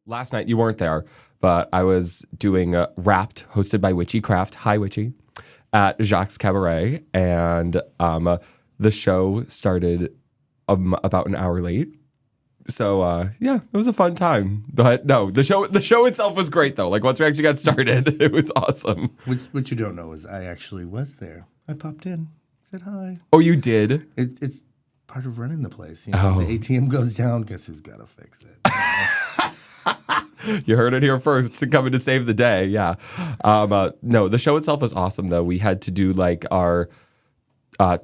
last night you weren't there, but I was doing Wrapped, hosted by Witchy Craft. Hi, Witchy, at Jacques Cabaret, and the show started about an hour late. So yeah, it was a fun time. But no, the show itself was great though. Like once we actually got started, it was awesome. What you don't know is I actually was there. I popped in, said hi. Oh, you did? It's part of running the place. You know, the ATM goes down. Guess who's got to fix it? You heard it here first. Coming to save the day. Yeah. No, the show itself was awesome though. We had to do like our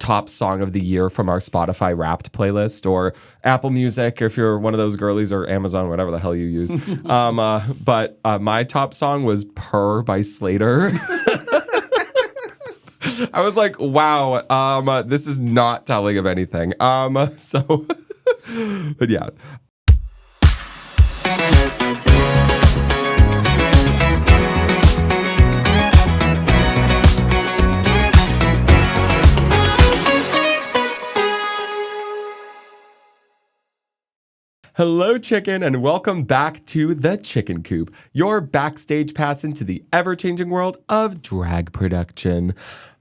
top song of the year from our Spotify Wrapped playlist or Apple Music if you're one of those girlies, or Amazon, whatever the hell you use. But my top song was Purr by Slater. I was like, wow, this is not telling of anything. So, but yeah. Hello, chicken, and welcome back to the Chicken Coop, your backstage pass into the ever-changing world of drag production.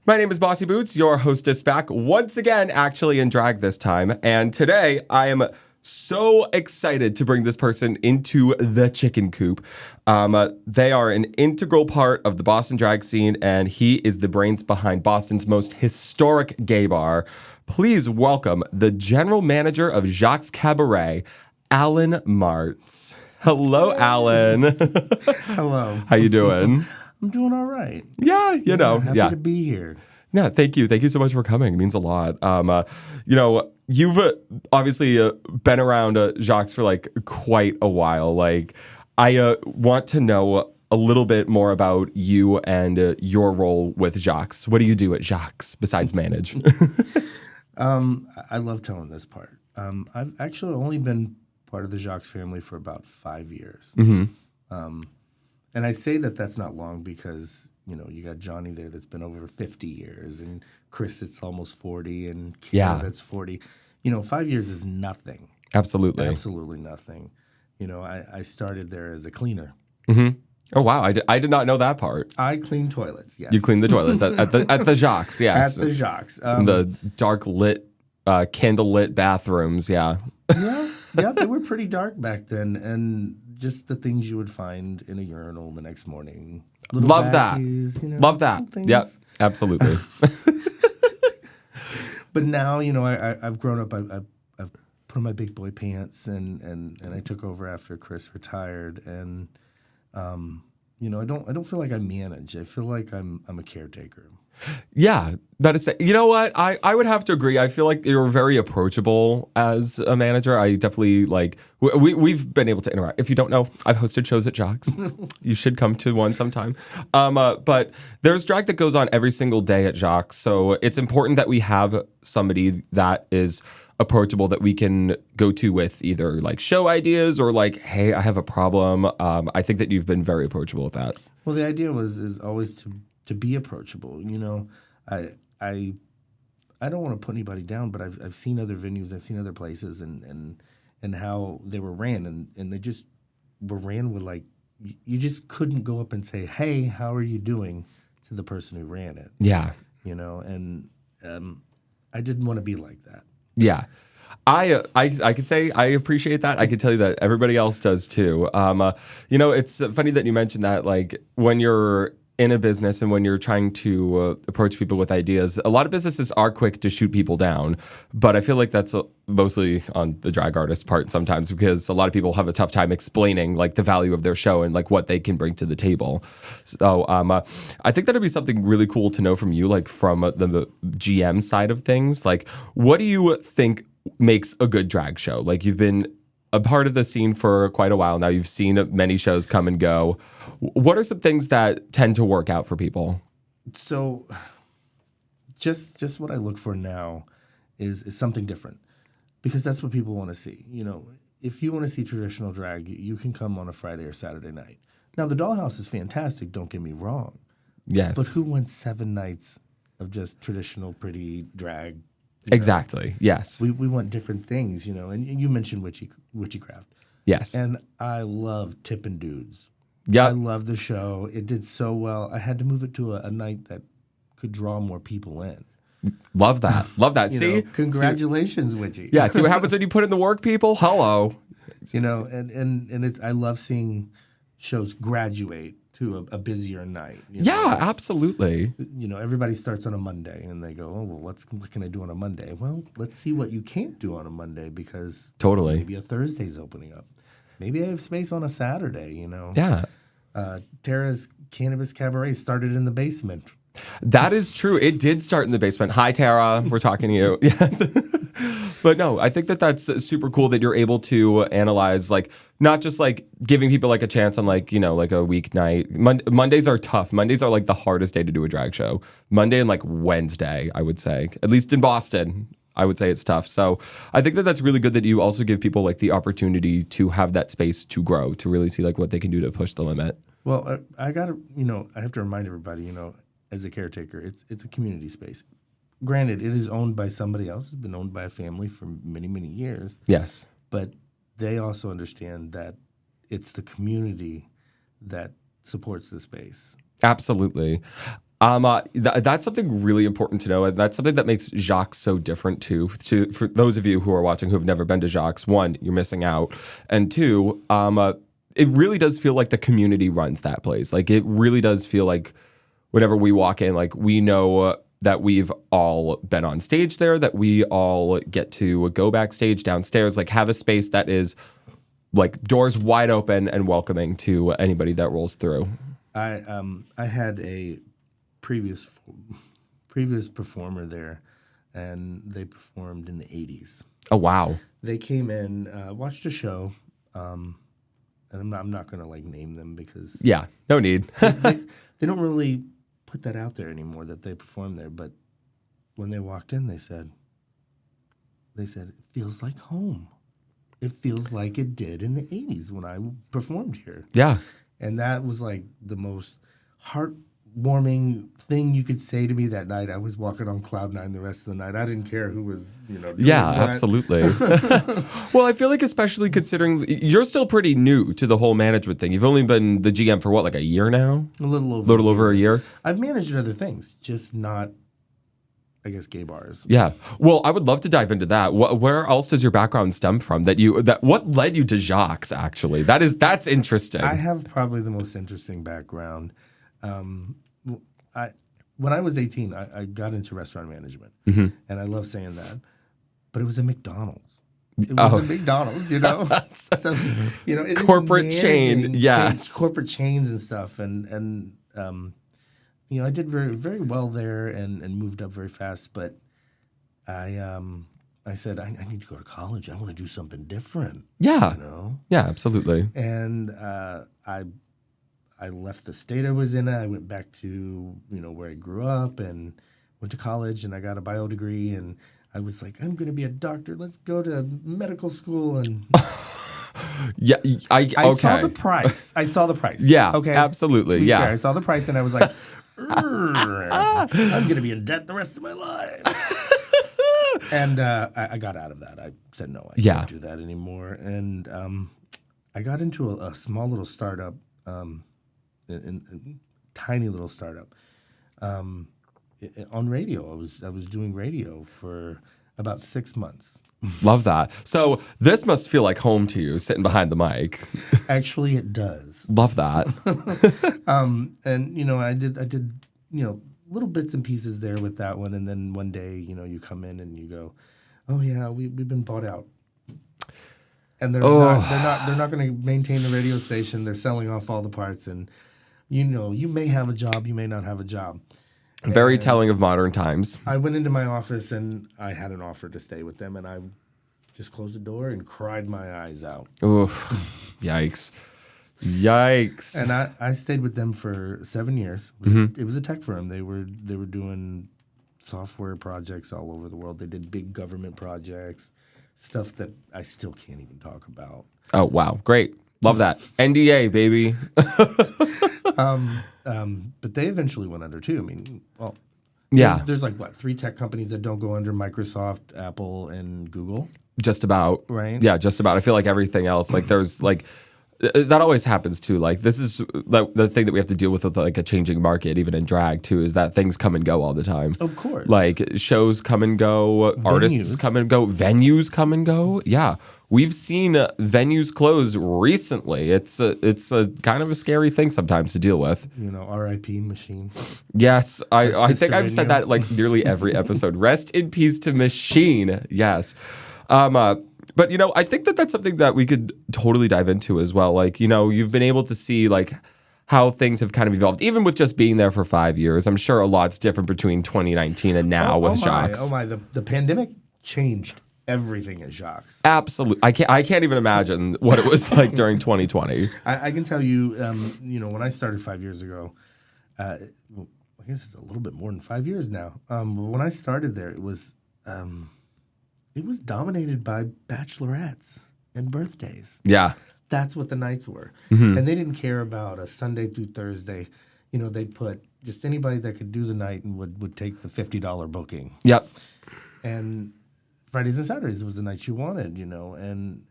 My name is Bossy Boots, your hostess back once again, actually in drag this time. And today, I am so excited to bring this person into the Chicken Coop. They are an integral part of the Boston drag scene, and he is the brains behind Boston's most historic gay bar. Please welcome the general manager of Jacques Cabaret, Alan Martz. Hello, Alan. Hello. How you doing? I'm doing all right. Yeah, Happy to be here. Yeah, thank you. Thank you so much for coming. It means a lot. You've obviously been around Jacques for like quite a while. Like, I want to know a little bit more about you and your role with Jacques. What do you do at Jacques besides manage? I love telling this part. I've actually only been part of the Jacques family for about 5 years. Mm-hmm. And I say that that's not long because, you know, you got Johnny there that's been over 50 years, and Chris that's almost 40, and Kira that's 40. You know, 5 years is nothing. Absolutely. Absolutely nothing. You know, I started there as a cleaner. Mm-hmm. Oh, wow. I did not know that part. I clean toilets, yes. You clean the toilets at the Jacques, yes. At the Jacques. The dark lit, candle lit bathrooms, yeah. Yeah, they were pretty dark back then, and just the things you would find in a urinal the next morning. Love that. Love that. Things. Yep, absolutely. But now, you know, I've grown up. I've put on my big boy pants, and I took over after Chris retired, and you know, I don't feel like I manage. I feel like I'm a caretaker. Yeah, that is. You know what? I would have to agree. I feel like you're very approachable as a manager. I definitely like. We've been able to interact. If you don't know, I've hosted shows at Jacques. You should come to one sometime. But there's drag that goes on every single day at Jacques, so it's important that we have somebody that is approachable that we can go to with either like show ideas or like, hey, I have a problem. I think that you've been very approachable with that. Well, the idea is always to be approachable. You know, I don't want to put anybody down, but I've seen other venues, I've seen other places, and how they were ran, and they just were ran with like, you just couldn't go up and say, hey, how are you doing, to the person who ran it. Yeah. You know, and I didn't want to be like that. Yeah. I could say I appreciate that. I could tell you that everybody else does too. You know, it's funny that you mentioned that, like, when you're in a business and when you're trying to approach people with ideas, a lot of businesses are quick to shoot people down, but I feel like that's mostly on the drag artist part sometimes, because a lot of people have a tough time explaining like the value of their show and like what they can bring to the table. So I think that'd be something really cool to know from you, like from the GM side of things. Like, what do you think makes a good drag show? Like, you've been a part of the scene for quite a while now. You've seen many shows come and go. What are some things that tend to work out for people? So just what I look for now is something different, because that's what people want to see. You know, if you want to see traditional drag, you can come on a Friday or Saturday night. Now, the Dollhouse is fantastic, don't get me wrong. Yes. But who wants 7 nights of just traditional pretty drag? Exactly. Yes. We want different things, you know. And you mentioned Witchy Craft. Yes. And I love Tippin' Dudes. Yeah. I love the show. It did so well. I had to move it to a night that could draw more people in. Love that. Love that. See? Congratulations, Witchy. Yeah. See what happens when you put in the work, people? Hello. And it's I love seeing shows graduate to a busier night. Yeah, absolutely. Everybody starts on a Monday and they go, oh, well, what can I do on a Monday? Well, let's see what you can't do on a Monday because Totally. maybe a Thursday's opening up. Maybe I have space on a Saturday, Yeah. Tara's Cannabis Cabaret started in the basement. That is true. It did start in the basement. Hi, Tara. We're talking to you. Yes. But no, I think that's super cool that you're able to analyze, not just giving people a chance on a weeknight. Mondays are tough. Mondays are the hardest day to do a drag show. Monday and Wednesday, I would say, at least in Boston. I would say it's tough. So I think that's really good that you also give people the opportunity to have that space to grow, to really see what they can do to push the limit. Well, I have to remind everybody, as a caretaker, it's a community space. Granted, it is owned by somebody else. It's been owned by a family for many, many years. Yes. But they also understand that it's the community that supports the space. Absolutely. That's something really important to know. And that's something that makes Jacques so different too. For those of you who are watching who have never been to Jacques, one, you're missing out. And two, it really does feel like the community runs that place. It really does feel like whenever we walk in, we know that we've all been on stage there, that we all get to go backstage downstairs, have a space that is doors wide open and welcoming to anybody that rolls through. I had a previous performer there, and they performed in the 80s. Oh, wow. They came in, watched a show, and I'm not going to name them because... Yeah, no need. they don't really put that out there anymore that they performed there, but when they walked in, they said, it feels like home. It feels like it did in the 80s when I performed here. Yeah. And that was the most heartwarming thing you could say to me that night. I was walking on cloud nine the rest of the night. I didn't care who was, doing Yeah, what. absolutely. Well, I feel especially considering you're still pretty new to the whole management thing. You've only been the GM for a year now? A little over a year. I've managed other things, just not, I guess, gay bars. Yeah. Well, I would love to dive into that. Where else does your background stem from? What led you to Jacques, actually? That's interesting. I have probably the most interesting background. When I was 18, I got into restaurant management, and I love saying that, but it was a McDonald's. It was a McDonald's, So, it corporate chain, yes, corporate chains and stuff, and I did very, very well there and moved up very fast. But I said I need to go to college. I want to do something different. Yeah, yeah, absolutely. And I left the state I was in. I went back to where I grew up and went to college, and I got a bio degree. And I was like, I'm going to be a doctor. Let's go to medical school. And yeah, I saw the price. Yeah, okay, absolutely. To be Yeah, fair, I saw the price, and I was like, I'm going to be in debt the rest of my life. And I got out of that. I said no, I can't do that anymore. And I got into a small little startup. Tiny little startup on radio. I was doing radio for about 6 months. Love that. So this must feel like home to you, sitting behind the mic. Actually, it does. Love that. And I did little bits and pieces there with that one, and then one day you come in and you go, oh yeah, we've been bought out. And they're not going to maintain the radio station. They're selling off all the parts, and you may have a job, you may not have a job. Very telling of modern times. I went into my office and I had an offer to stay with them, and I just closed the door and cried my eyes out. Oof. Yikes. Yikes. And I stayed with them for 7 years. It was a tech firm. They were doing software projects all over the world. They did big government projects, stuff that I still can't even talk about. Oh, wow. Great. Love that. NDA, baby. But they eventually went under too. I mean, well, Yeah. There's like, what, 3 tech companies that don't go under Microsoft, Apple, and Google? Just about. Right. Yeah, just about. I feel like everything else, like there's like, that always happens too. Like this is the thing that we have to deal with like a changing market, even in drag too, is that things come and go all the time. Of course. Like shows come and go, artists come and go, venues come and go. Yeah. We've seen venues close recently. It's a kind of a scary thing sometimes to deal with. You know, R.I.P. Machine. Yes, I think I've venue. said that like nearly every episode. Rest in peace to Machine. Yes. But, you know, I think that that's something that we could totally dive into as well. Like, you know, you've been able to see like how things have kind of evolved, even with just being there for 5 years. I'm sure a lot's different between 2019 and now with Jacques. Oh my, the pandemic changed everything at Jacques. Absolutely. I can't even imagine what it was like during 2020. I can tell you, you know, when I started 5 years ago, well, I guess it's a little bit more than 5 years now. But when I started there, it was dominated by bachelorettes and birthdays. Yeah. That's what the nights were. And they didn't care about a Sunday through Thursday. You know, they'd put just anybody that could do the night and would take the $50 booking. Yep. And Fridays and Saturdays was the night you wanted, you know, and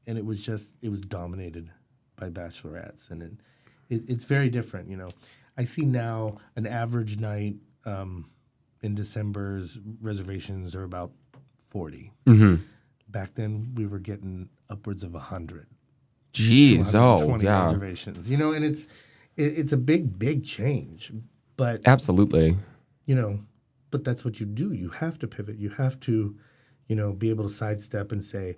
it was dominated by bachelorettes. And it's very different, you know. I see now an average night in December's reservations are about 40. Back then, we were getting upwards of 100. Jeez, oh, yeah. Reservations. You know, and it's a big change. But absolutely. You know, but that's what you do. You have to pivot. You have to, you know, be able to sidestep and say,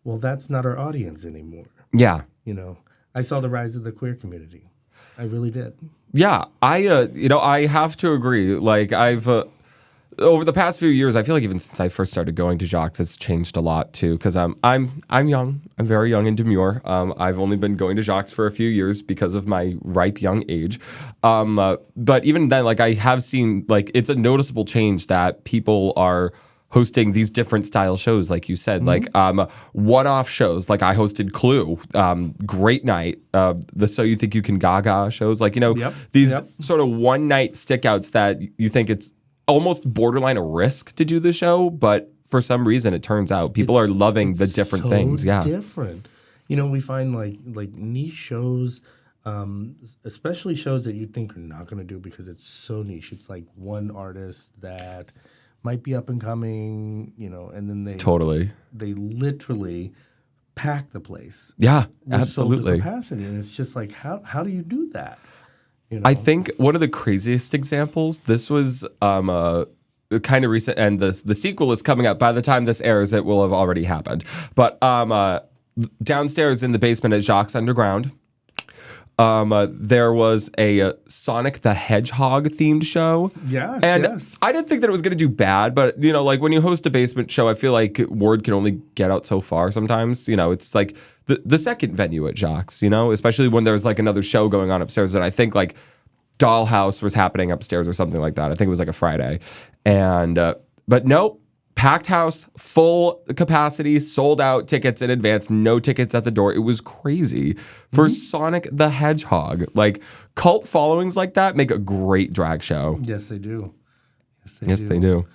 well, that's not our audience anymore. Yeah. You know, I saw the rise of the queer community. I really did. Yeah, I have to agree. Like I've over the past few years, I feel like even since I first started going to Jacques, it's changed a lot too. Because I'm young. I'm very young and demure. I've only been going to Jacques for a few years because of my ripe young age. But even then, like I have seen, like it's a noticeable change that people are hosting these different style shows, like you said, like one-off shows. Like I hosted Clue, great night. The So You Think You Can Gaga shows, like, you know, these sort of one-night stickouts that you think it's almost borderline a risk to do the show, but for some reason it turns out people are loving the different things. Yeah, different. You know, we find like niche shows, especially shows that you think are not going to do because it's so niche. It's like one artist that might be up and coming, you know, and then they literally pack the place. Yeah, absolutely. Capacity, and it's just like how do you do that? You know? I think one of the craziest examples. This was kind of recent, and the sequel is coming up. By the time this airs, it will have already happened. But downstairs in the basement at Jacques Underground, there was a Sonic the Hedgehog themed show. Yes, and yes. I didn't think that it was going to do bad, but you know, like when you host a basement show, I feel like word can only get out so far sometimes. You know, it's like the second venue at Jacques, you know, especially when there's like another show going on upstairs. And I think like Dollhouse was happening upstairs or something like that. I think it was like a Friday. And, but nope. Packed house, full capacity, sold out tickets in advance, no tickets at the door. It was crazy for Sonic the Hedgehog. Like cult followings like that make a great drag show. Yes, they do. Yes, they do.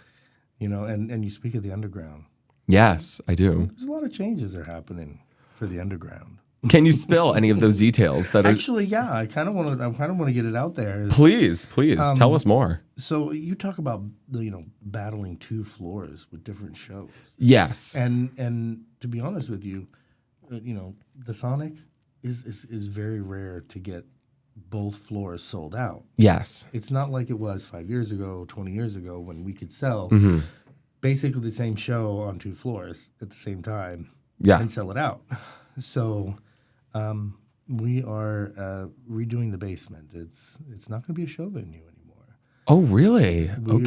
You know, and you speak of the underground. Yes, I do. There's a lot of changes that are happening for the underground. Can you spill any of those details that are actually? Yeah, I kind of want to get it out there. Please, tell us more. So you talk about battling 2 floors with different shows. Yes, and to be honest with you, you know, the Sonic is very rare to get both floors sold out. Yes, it's not like it was 5 years ago, 20 years ago when we could sell basically the same show on 2 floors at the same time. Yeah, and sell it out. So. We are redoing the basement. It's not going to be a show venue anymore. Oh, really? We're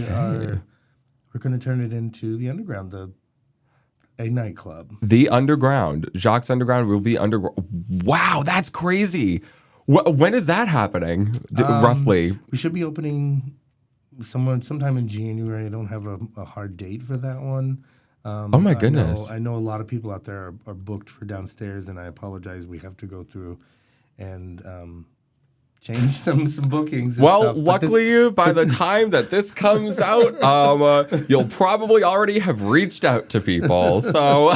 going to turn it into the Underground, a nightclub. The Underground, Jacques Underground will be underground. Wow, that's crazy. When is that happening? Roughly, we should be opening sometime in January. I don't have a hard date for that one. Oh my goodness! I know a lot of people out there are booked for downstairs, and I apologize. We have to go through and change some bookings. And Well, stuff. luckily, by the time that this comes out, you'll probably already have reached out to people. So,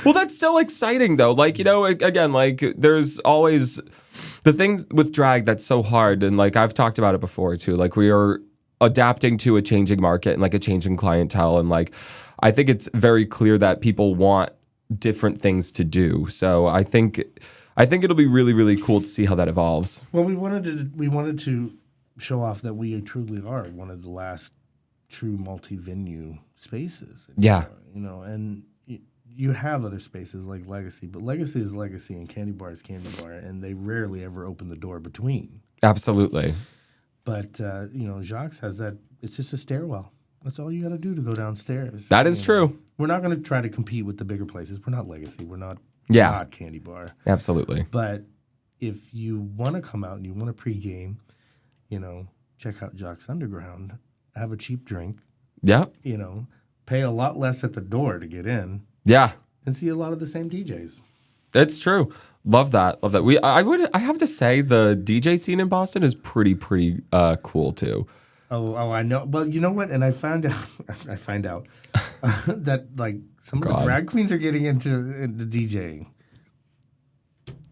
well, that's still exciting, though. Like, again, like there's always the thing with drag that's so hard. And like I've talked about it before, too. Like we are adapting to a changing market and like a changing clientele. And like I think it's very clear that people want different things to do. So I think it'll be really, really cool to see how that evolves. Well, we wanted to show off that we truly are one of the last true multi-venue spaces. Yeah. And you have other spaces like Legacy, but Legacy is Legacy and Candy Bar is Candy Bar, and they rarely ever open the door between. Absolutely. But, Jacques has that. It's just a stairwell. That's all you got to do to go downstairs. That is true. We're not going to try to compete with the bigger places. We're not Legacy. We're not Candy Bar. Absolutely. But if you want to come out and you want to pregame, check out Jacques Underground, have a cheap drink. Yeah. Pay a lot less at the door to get in. Yeah. And see a lot of the same DJs. It's true. Love that. Love that. I have to say the DJ scene in Boston is pretty cool too. Oh, I know. Well, you know what? And I find out that like some of the drag queens are getting into DJing.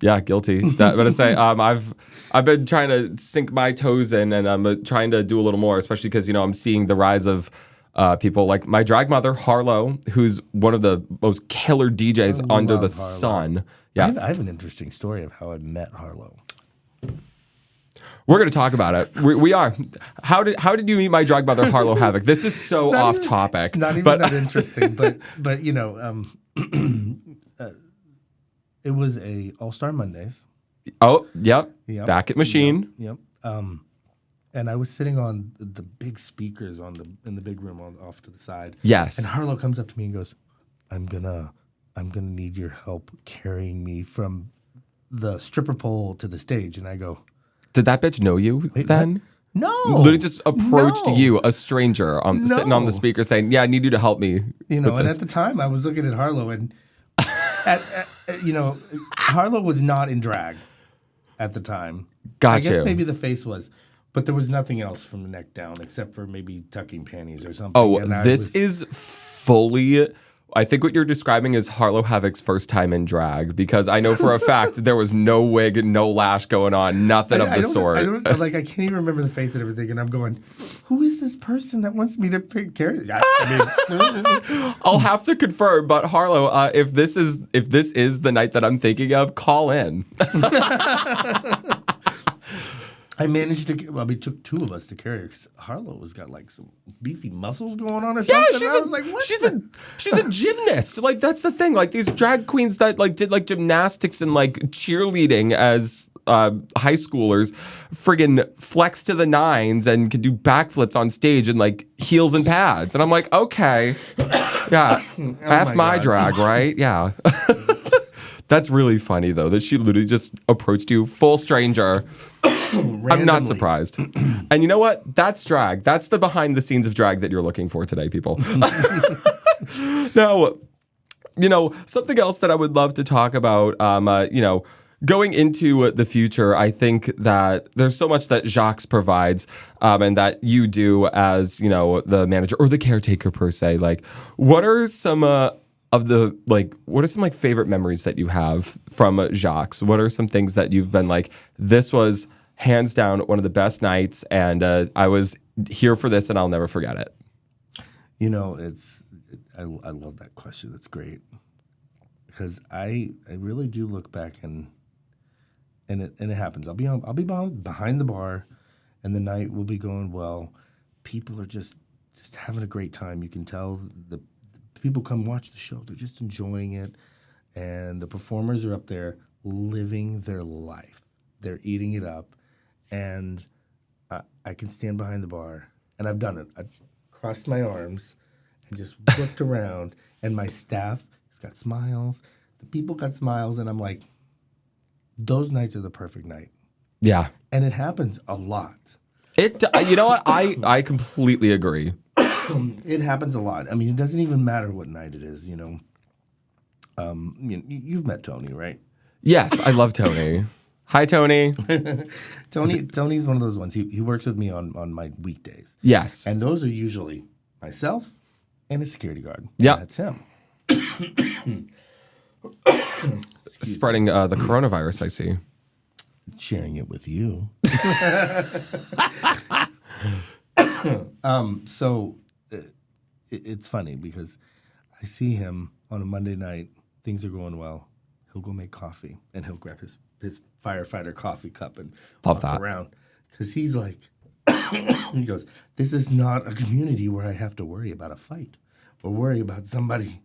Yeah, guilty. That I'm gonna say. I've been trying to sink my toes in, and I'm trying to do a little more, especially because I'm seeing the rise of people like my drag mother Harlow, who's one of the most killer DJs under the sun. Yeah, I have an interesting story of how I met Harlow. We're going to talk about it. We are. How did you meet my drag mother, Harlow Havoc? This is so off topic. It's not even that interesting, but it was a All-Star Mondays. Oh, yep. Back at Machine. Yep. And I was sitting on the big speakers in the big room off to the side. Yes. And Harlow comes up to me and goes, "I'm gonna need your help carrying me from the stripper pole to the stage." And I go, "Did that bitch know you then?" What? No. Literally just approached you, a stranger, sitting on the speaker saying, "Yeah, I need you to help me." And at the time I was looking at Harlow and Harlow was not in drag at the time. Gotcha. I guess maybe the face was. But there was nothing else from the neck down except for maybe tucking panties or something. Oh, this is fully... I think what you're describing is Harlow Havoc's first time in drag, because I know for a fact there was no wig, no lash going on, nothing of the sort. I can't even remember the face and everything, and I'm going, who is this person that wants me to pick care of? I'll have to confirm, but Harlow, if this is the night that I'm thinking of, call in. I managed to. Well, it took two of us to carry her because Harlow has got like some beefy muscles going on or something. Yeah, she's a gymnast. Like that's the thing. Like these drag queens that like did like gymnastics and like cheerleading as high schoolers, friggin' flex to the nines and can do backflips on stage in like heels and pads. And I'm like, okay, yeah, half my drag, right? Yeah. That's really funny, though, that she literally just approached you, full stranger. I'm not surprised. And you know what? That's drag. That's the behind the scenes of drag that you're looking for today, people. Now, something else that I would love to talk about, going into the future, I think that there's so much that Jacques provides and that you do as, the manager or the caretaker per se. Like, what are some... what are some favorite memories that you have from Jacques? What are some things that you've been like, this was hands down one of the best nights, and I was here for this and I'll never forget it? I love that question. That's great. Because I really do look back and it happens. I'll be behind the bar and the night will be going well. People are just having a great time. You can tell the people come watch the show. They're just enjoying it. And the performers are up there living their life. They're eating it up. And I can stand behind the bar. And I've done it. I've crossed my arms and just looked around. And my staff has got smiles. The people got smiles. And I'm like, those nights are the perfect night. Yeah. And it happens a lot. You know what? I completely agree. It happens a lot. I mean, it doesn't even matter what night it is, You've met Tony, right? Yes, I love Tony. Hi, Tony. Tony's one of those ones. He works with me on my weekdays. Yes. And those are usually myself and a security guard. Yeah. That's him. Spreading the coronavirus, I see. Sharing it with you. So it's funny because I see him on a Monday night. Things are going well. He'll go make coffee and he'll grab his firefighter coffee cup and walk around because he's like, he goes, "This is not a community where I have to worry about a fight or worry about somebody."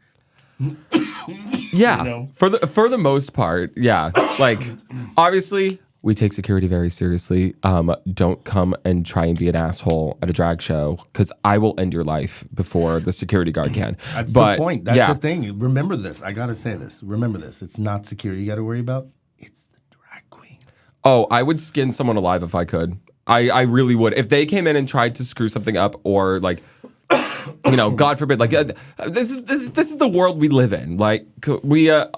Yeah, you know? for the most part, yeah. Like, obviously, we take security very seriously. Don't come and try and be an asshole at a drag show because I will end your life before the security guard can. That's the point. That's the thing. Remember this. I got to say this. Remember this. It's not security you got to worry about. It's the drag queens. Oh, I would skin someone alive if I could. I really would. If they came in and tried to screw something up or like, you know, God forbid, like this is the world we live in. Like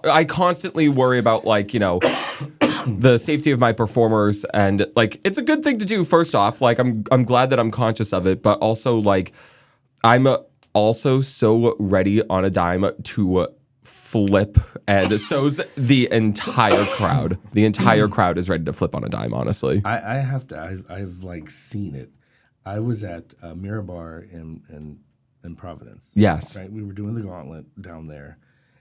I constantly worry about like, you know, the safety of my performers, and like it's a good thing to do. First off, like I'm glad that I'm conscious of it, but also like I'm also so ready on a dime to flip, and so's the entire crowd. The entire crowd is ready to flip on a dime. Honestly, I have to. I've like seen it. I was at Mirabar in Providence. Yes, right. We were doing the gauntlet down there,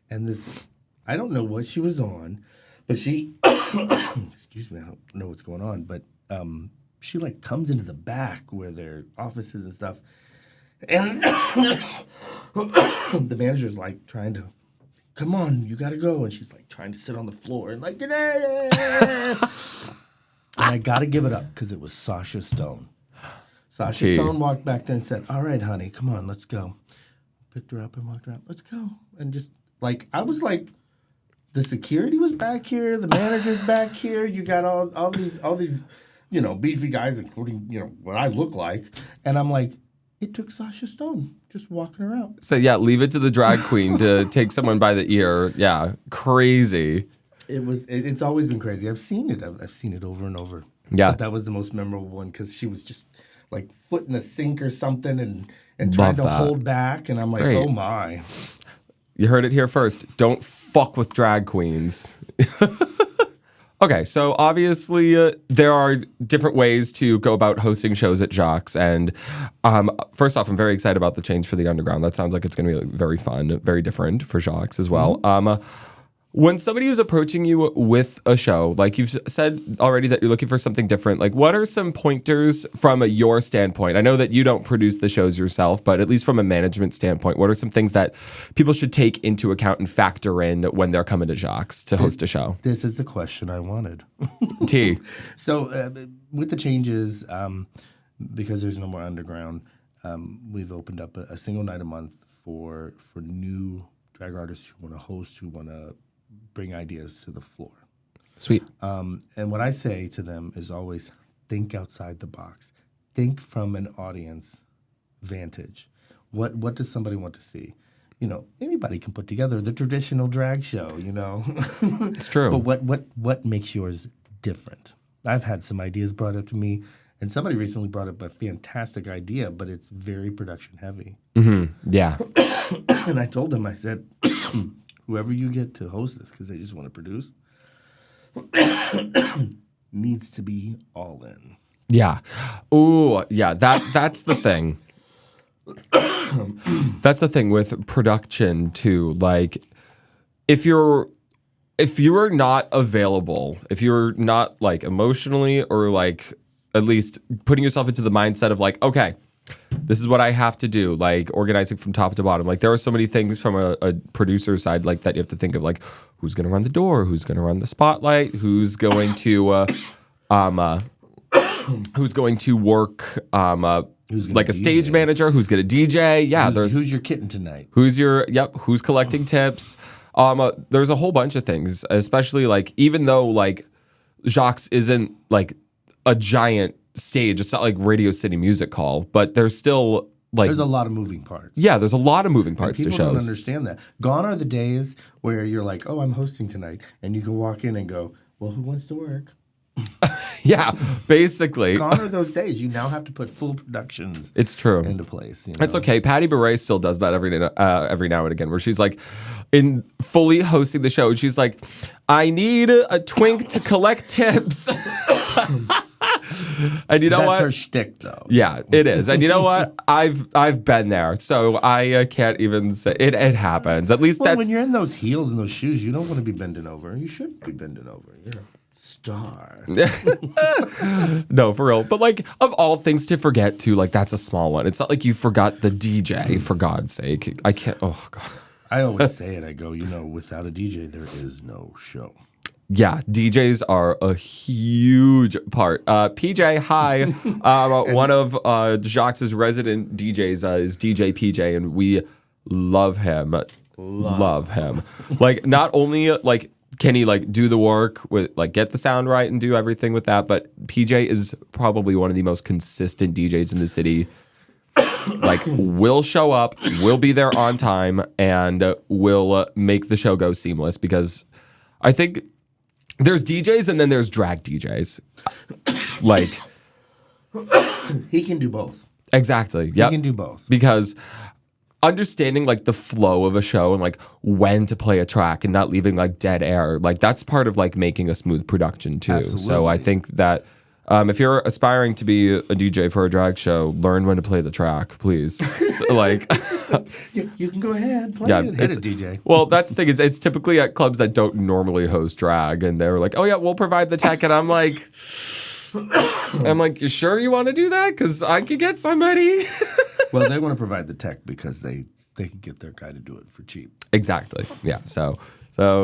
and this I don't know what she was on. But she, excuse me, I don't know what's going on, but she like comes into the back where their offices and stuff, and the manager's like trying to, come on, you gotta go, and she's like trying to sit on the floor and like, and I gotta give it up because it was Sasha Stone. Sasha Stone walked back there and said, "All right, honey, come on, let's go." Picked her up and walked around, let's go, and just like I was like. The security was back here. The manager's back here. You got all these, you know, beefy guys, including, you know, what I look like. And I'm like, it took Sasha Stone just walking around. So yeah, leave it to the drag queen to take someone by the ear. Yeah, crazy. It's always been crazy. I've seen it. I've seen it over and over. Yeah. But that was the most memorable one because she was just like foot in the sink or something and trying to hold back. And I'm like, oh my. You heard it here first. Don't fuck with drag queens. Okay, so obviously there are different ways to go about hosting shows at Jacques. And first off, I'm very excited about the change for the Underground. That sounds like it's going to be very fun, very different for Jacques as well. Mm-hmm. When somebody is approaching you with a show, like you've said already that you're looking for something different, like what are some pointers from your standpoint? I know that you don't produce the shows yourself, but at least from a management standpoint, what are some things that people should take into account and factor in when they're coming to Jacques to host a show? This is the question I wanted. T. So with the changes, because there's no more Underground, we've opened up a single night a month for new drag artists who want to host, who want to bring ideas to the floor. Sweet. And what I say to them is always think outside the box. Think from an audience vantage. What does somebody want to see? You know, anybody can put together the traditional drag show, you know. It's true. But what makes yours different? I've had some ideas brought up to me, and somebody recently brought up a fantastic idea, but it's very production heavy. Mm-hmm. Yeah. And I told them, I said, whoever you get to host this, because they just want to produce, needs to be all in. Yeah. Ooh, yeah. That's the thing. That's the thing with production too. Like, if you're not available, if you're not like emotionally or like at least putting yourself into the mindset of like, okay, this is what I have to do, like organizing from top to bottom. Like there are so many things from a producer side like that you have to think of, like who's going to run the door, who's going to run the spotlight, who's going to who's going to work like a stage manager, who's going to DJ. Yeah, who's your kitten tonight? Who's collecting tips. There's a whole bunch of things, especially like even though like Jacques isn't like a giant stage, it's not like Radio City Music Hall, but there's still like there's a lot of moving parts. Yeah, there's a lot of moving parts to shows. People don't understand that. Gone are the days where you're like, oh, I'm hosting tonight, and you can walk in and go, well, who wants to work? Yeah, basically. Gone are those days. You now have to put full productions. It's true. Into place. You know? It's okay. Patty Beret still does that every now and again, where she's like, in fully hosting the show, she's like, I need a twink to collect tips. And you know That's what? her shtick, though. Yeah, it is. And you know what? I've been there, so I can't even say it. It happens. At least Well, that's when you're in those heels and those shoes, you don't want to be bending over. You shouldn't be bending over. You're a star. no, for real. But like, of all things to forget, too, like that's a small one. It's not like you forgot the DJ. For God's sake, I can't. Oh God. I always say it. I go, without a DJ, there is no show. Yeah, DJs are a huge part. PJ, hi. One of Jacques' resident DJs is DJ PJ, and we love him. Love him. Like, not only like can he like do the work with like get the sound right and do everything with that, but PJ is probably one of the most consistent DJs in the city. Like, will show up, will be there on time, and will make the show go seamless, because I think there's DJs and then there's drag DJs. Like, he can do both. Exactly. Yeah. He can do both. Because understanding like the flow of a show and like when to play a track and not leaving like dead air, like that's part of like making a smooth production too. Absolutely. So I think that if you're aspiring to be a DJ for a drag show, learn when to play the track, please. So, like, you can go ahead, play it. Hit it, DJ. Well, that's the thing. It's typically at clubs that don't normally host drag, and they're like, "Oh yeah, we'll provide the tech," and I'm like, "You sure you want to do that? Because I could get somebody." Well, they want to provide the tech because they can get their guy to do it for cheap. Exactly. Yeah. So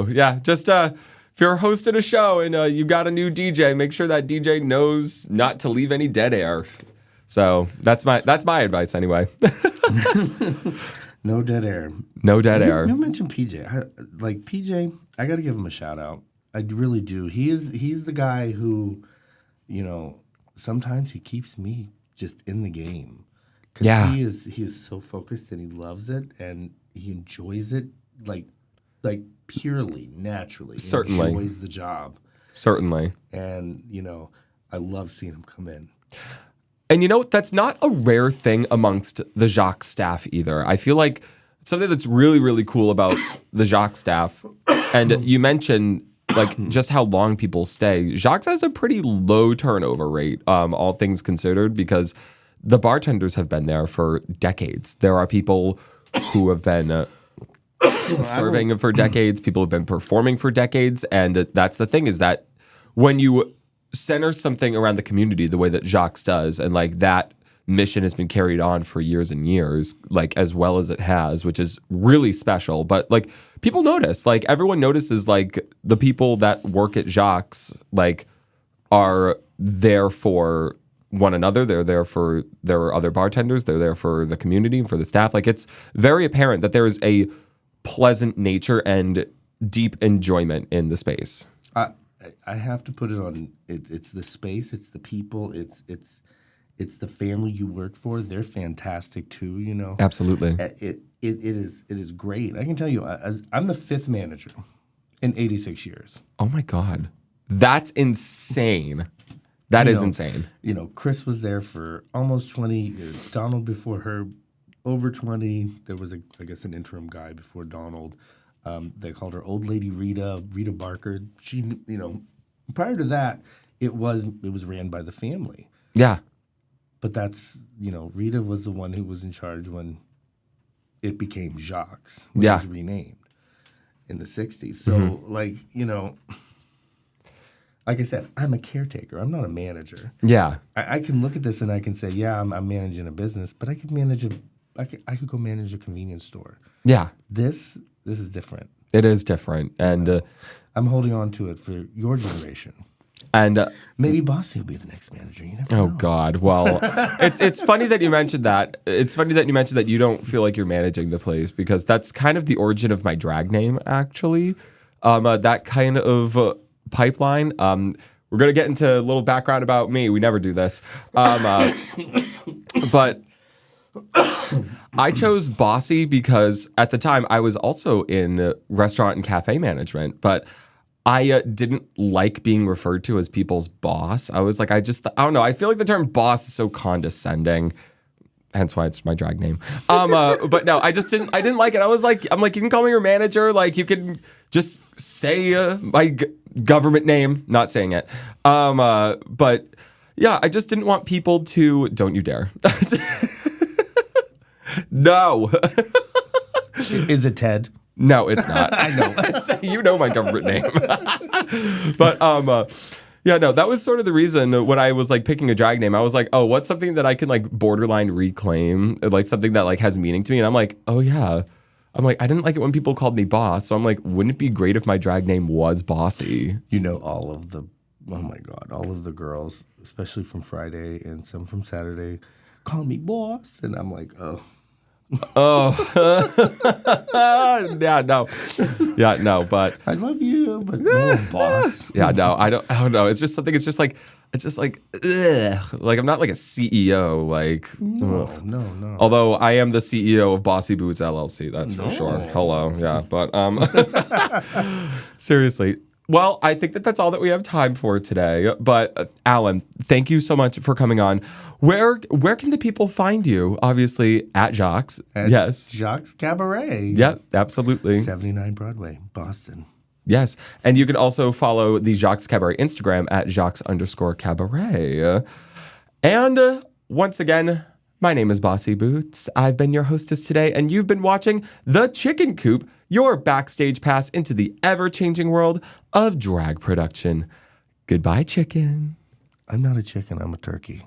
yeah, just if you're hosting a show and you got a new DJ, make sure that DJ knows not to leave any dead air. So that's my advice anyway. No dead air. No dead air. You mentioned PJ. PJ, I got to give him a shout out. I really do. He's the guy who, sometimes he keeps me just in the game. Yeah. He is so focused and he loves it and he enjoys it like purely, naturally. Certainly. He enjoys the job. Certainly. And, I love seeing him come in. And that's not a rare thing amongst the Jacques staff either. I feel like something that's really, really cool about the Jacques staff, and you mentioned like just how long people stay. Jacques has a pretty low turnover rate, all things considered, because the bartenders have been there for decades. There are people who have been serving for decades. People have been performing for decades. And that's the thing, is that when you center something around the community the way that Jacques does, and like that mission has been carried on for years and years, like as well as it has, which is really special. But like people notice, like everyone notices, like the people that work at Jacques like are there for one another. They're there for their other bartenders. They're there for the community, for the staff. Like it's very apparent that there is a pleasant nature and deep enjoyment in the space. I have to put it on. It's the space. It's the people. It's the family you work for. They're fantastic too. Absolutely. It is great. I can tell you, I'm the 5th manager in 86 years. Oh my God, that's insane. That is insane. Chris was there for almost 20. Donald before her, over 20. There was I guess an interim guy before Donald. They called her Old Lady Rita Barker. She, prior to that, it was ran by the family. Yeah. But that's, Rita was the one who was in charge when it became Jacques. When it was renamed in the 60s. So, like I said, I'm a caretaker. I'm not a manager. Yeah. I can look at this and I can say, yeah, I'm managing a business, but I could go manage a convenience store. Yeah. This is different. It is different. And I'm holding on to it for your generation. And maybe Bossy will be the next manager. You never know. God. Well, it's funny that you mentioned that. It's funny that you mentioned that you don't feel like you're managing the place, because that's kind of the origin of my drag name, actually. That kind of pipeline. We're going to get into a little background about me. We never do this. But I chose Bossy because at the time I was also in restaurant and cafe management, but I didn't like being referred to as people's boss. I was like, I don't know. I feel like the term boss is so condescending. Hence why it's my drag name. But no, I didn't like it. I'm like, you can call me your manager. Like, you can just say my government name. Not saying it. But yeah, I just didn't want people to. Don't you dare. No. Is it Ted? No, it's not. I know. You know my government name. But yeah, no, that was sort of the reason when I was like picking a drag name. I was like, oh, what's something that I can like borderline reclaim, like something that like has meaning to me? And I'm like, oh yeah. I'm like, I didn't like it when people called me boss. So I'm like, wouldn't it be great if my drag name was Bossy? You know, all of the girls, especially from Friday and some from Saturday, call me boss. And I'm like, oh. Yeah, no, but I love you, but no, boss. Yeah, no, I don't know. It's just something. It's just like ugh. Like I'm not like a CEO. Like no. Although I am the CEO of Bossy Boots LLC. That's for sure. Hello, yeah, but seriously. Well, I think that's all that we have time for today. But Alan, thank you so much for coming on. Where can the people find you? Obviously, at Jacques. Yes. Jacques Cabaret. Yeah, absolutely. 79 Broadway, Boston. Yes. And you can also follow the Jacques Cabaret Instagram at Jacques_Cabaret. And once again, my name is Bossy Boots. I've been your hostess today, and you've been watching The Chicken Coop, your backstage pass into the ever-changing world of drag production. Goodbye, chicken. I'm not a chicken, I'm a turkey.